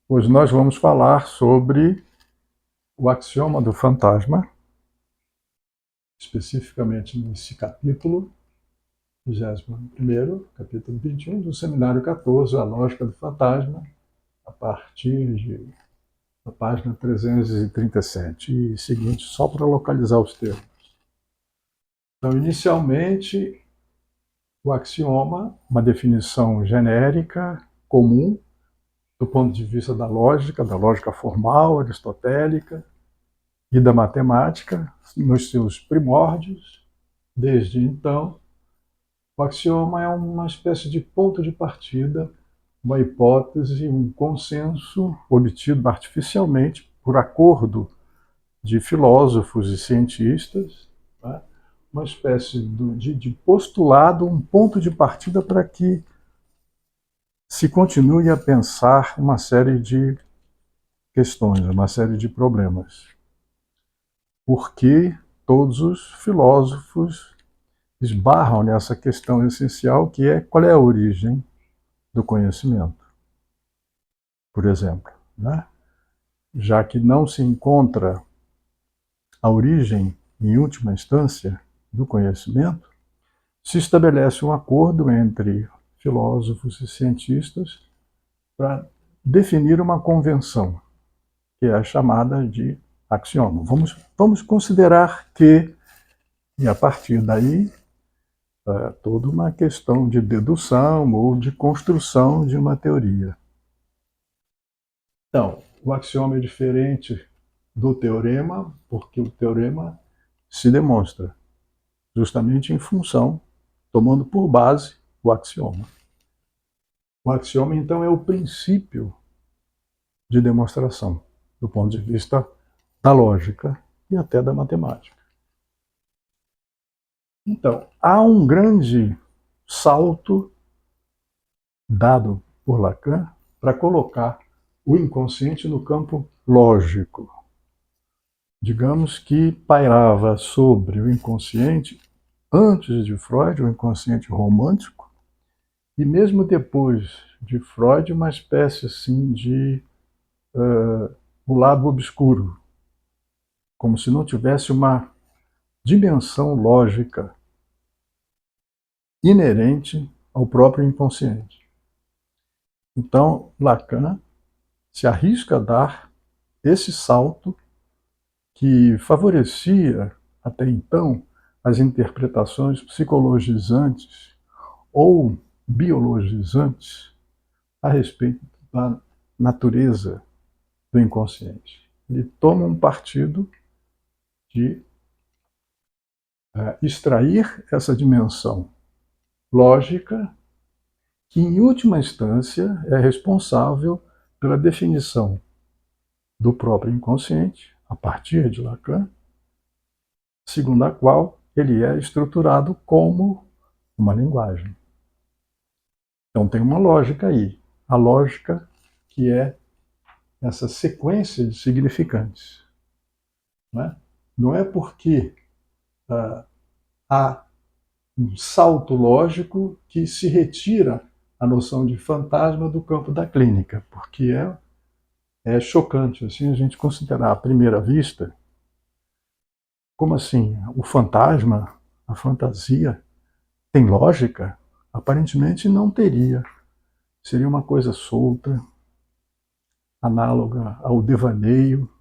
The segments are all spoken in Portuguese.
Hoje nós vamos falar sobre o axioma do fantasma, especificamente nesse capítulo, 21º, capítulo 21 do seminário 14, a lógica do fantasma, a partir da página 337 e seguinte, só para localizar os termos. Então, inicialmente, o axioma, uma definição genérica, comum, do ponto de vista da lógica formal, aristotélica, e da matemática, nos seus primórdios. Desde então, o axioma é uma espécie de ponto de partida, uma hipótese, um consenso obtido artificialmente por acordo de filósofos e cientistas, né? Uma espécie de postulado, um ponto de partida para que se continue a pensar uma série de questões, uma série de problemas. Porque todos os filósofos esbarram nessa questão essencial, que é qual é a origem do conhecimento, por exemplo, né? Já que não se encontra a origem, em última instância, do conhecimento, se estabelece um acordo entre filósofos e cientistas para definir uma convenção, que é a chamada de axioma. Vamos considerar que, e a partir daí, toda uma questão de dedução ou de construção de uma teoria. Então, o axioma é diferente do teorema, porque o teorema se demonstra justamente em função, tomando por base o axioma. O axioma, então, é o princípio de demonstração, do ponto de vista da lógica e até da matemática. Então, há um grande salto dado por Lacan para colocar o inconsciente no campo lógico. Digamos que pairava sobre o inconsciente, antes de Freud, o inconsciente romântico, e mesmo depois de Freud, uma espécie assim de o lado obscuro, como se não tivesse uma dimensão lógica inerente ao próprio inconsciente. Então, Lacan se arrisca a dar esse salto que favorecia, até então, as interpretações psicologizantes ou biologizantes a respeito da natureza do inconsciente. Ele toma um partido de extrair essa dimensão lógica, que, em última instância, é responsável pela definição do próprio inconsciente, a partir de Lacan, segundo a qual ele é estruturado como uma linguagem. Então tem uma lógica aí, a lógica que é essa sequência de significantes. Não é porque há um salto lógico que se retira a noção de fantasma do campo da clínica, porque é chocante assim a gente considerar à primeira vista como assim o fantasma, a fantasia tem lógica? Aparentemente não teria. Seria uma coisa solta, análoga ao devaneio,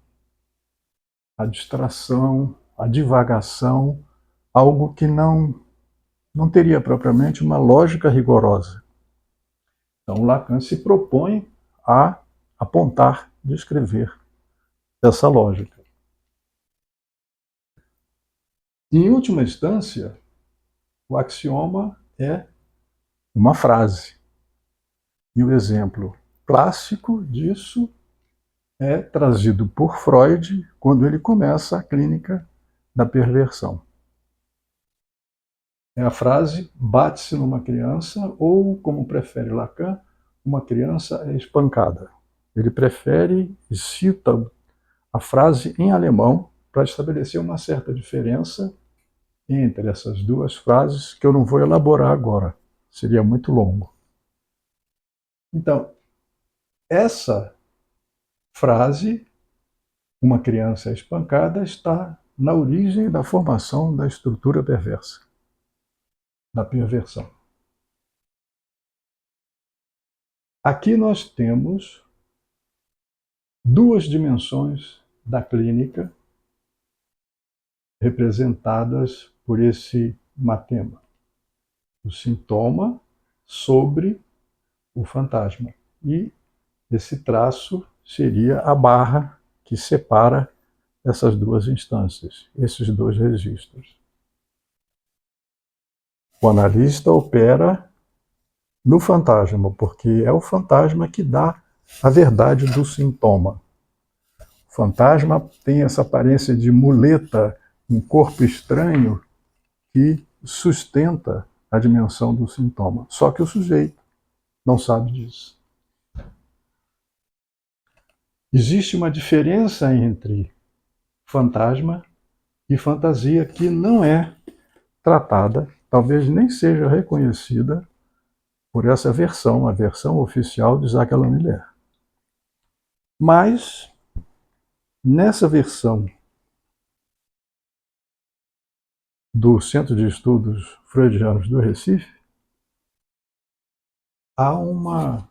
à distração, à divagação, algo que não teria propriamente uma lógica rigorosa. Então Lacan se propõe a apontar, descrever essa lógica. Em última instância, o axioma é uma frase. E o exemplo clássico disso é trazido por Freud quando ele começa a clínica da perversão. É a frase bate-se numa criança ou, como prefere Lacan, uma criança é espancada. Ele prefere e cita a frase em alemão para estabelecer uma certa diferença entre essas duas frases que eu não vou elaborar agora, seria muito longo. Então, essa frase, uma criança espancada, está na origem da formação da estrutura perversa, da perversão. Aqui nós temos duas dimensões da clínica representadas por esse matema: o sintoma sobre o fantasma. E esse traço seria a barra que separa essas duas instâncias, esses dois registros. O analista opera no fantasma, porque é o fantasma que dá a verdade do sintoma. O fantasma tem essa aparência de muleta, um corpo estranho que sustenta a dimensão do sintoma. Só que o sujeito não sabe disso. Existe uma diferença entre fantasma e fantasia que não é tratada, talvez nem seja reconhecida por essa versão, a versão oficial de Isaac Alain Miller. Mas, nessa versão do Centro de Estudos Freudianos do Recife, há uma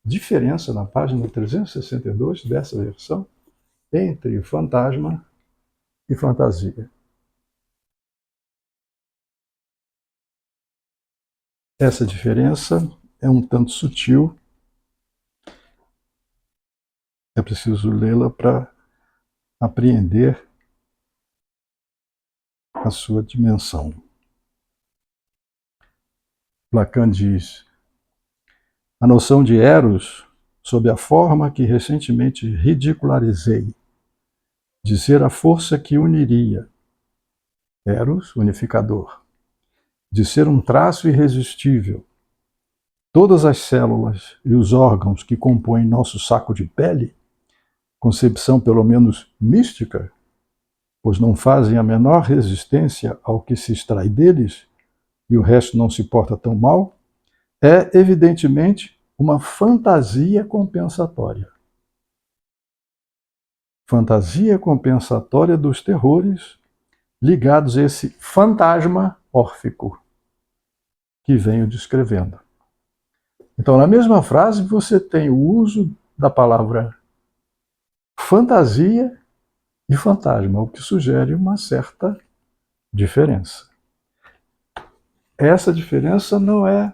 diferença na página 362 dessa versão entre fantasma e fantasia. Essa diferença é um tanto sutil, é preciso lê-la para apreender a sua dimensão. Lacan diz: a noção de Eros, sob a forma que recentemente ridicularizei, de ser a força que uniria, Eros, unificador, de ser um traço irresistível, todas as células e os órgãos que compõem nosso saco de pele, concepção pelo menos mística, pois não fazem a menor resistência ao que se extrai deles, e o resto não se porta tão mal, é evidentemente uma fantasia compensatória. Fantasia compensatória dos terrores ligados a esse fantasma órfico que venho descrevendo. Então, na mesma frase, você tem o uso da palavra fantasia e fantasma, o que sugere uma certa diferença. Essa diferença não é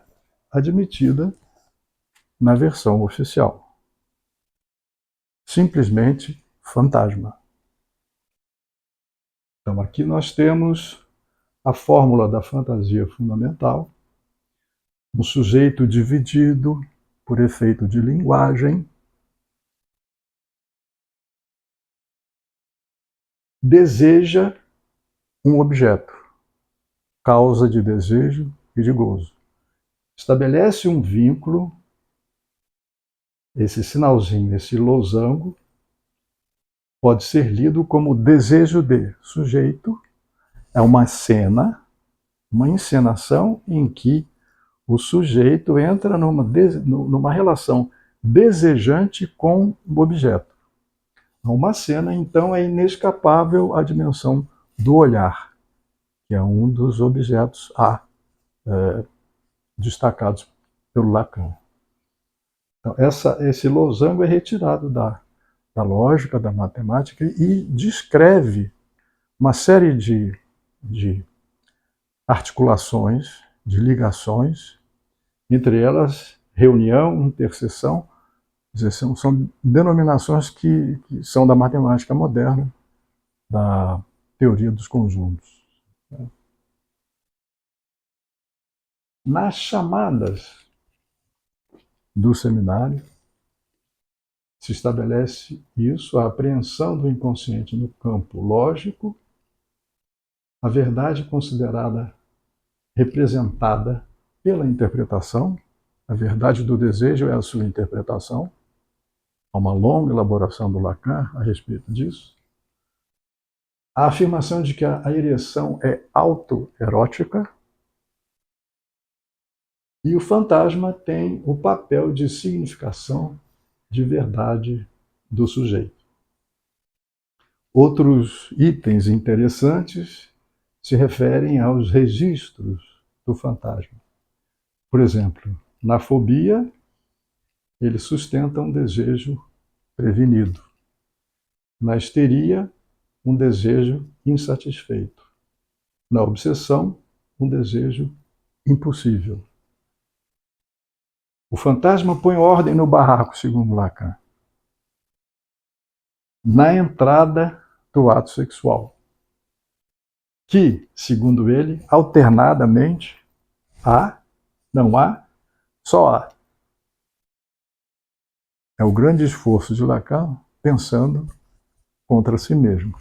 admitida na versão oficial. Simplesmente fantasma. Então, aqui nós temos a fórmula da fantasia fundamental, um sujeito dividido por efeito de linguagem, deseja um objeto, causa de desejo e de gozo. Estabelece um vínculo, esse sinalzinho, esse losango, pode ser lido como desejo de sujeito, é uma cena, uma encenação em que o sujeito entra numa relação desejante com o objeto. Uma cena, então, é inescapável à dimensão do olhar, que é um dos objetos destacados pelo Lacan. Então, esse losango é retirado da lógica, da matemática, e descreve uma série de articulações, de ligações, entre elas reunião, interseção, são denominações que são da matemática moderna, da teoria dos conjuntos. Nas chamadas do seminário, se estabelece isso, a apreensão do inconsciente no campo lógico, a verdade considerada representada pela interpretação, a verdade do desejo é a sua interpretação. Há uma longa elaboração do Lacan a respeito disso. A afirmação de que a ereção é autoerótica, e o fantasma tem o papel de significação, de verdade do sujeito. Outros itens interessantes se referem aos registros do fantasma. Por exemplo, na fobia, ele sustenta um desejo prevenido. Na histeria, um desejo insatisfeito. Na obsessão, um desejo impossível. O fantasma põe ordem no barraco, segundo Lacan, na entrada do ato sexual, que, segundo ele, alternadamente não há, só há. É o grande esforço de Lacan pensando contra si mesmo.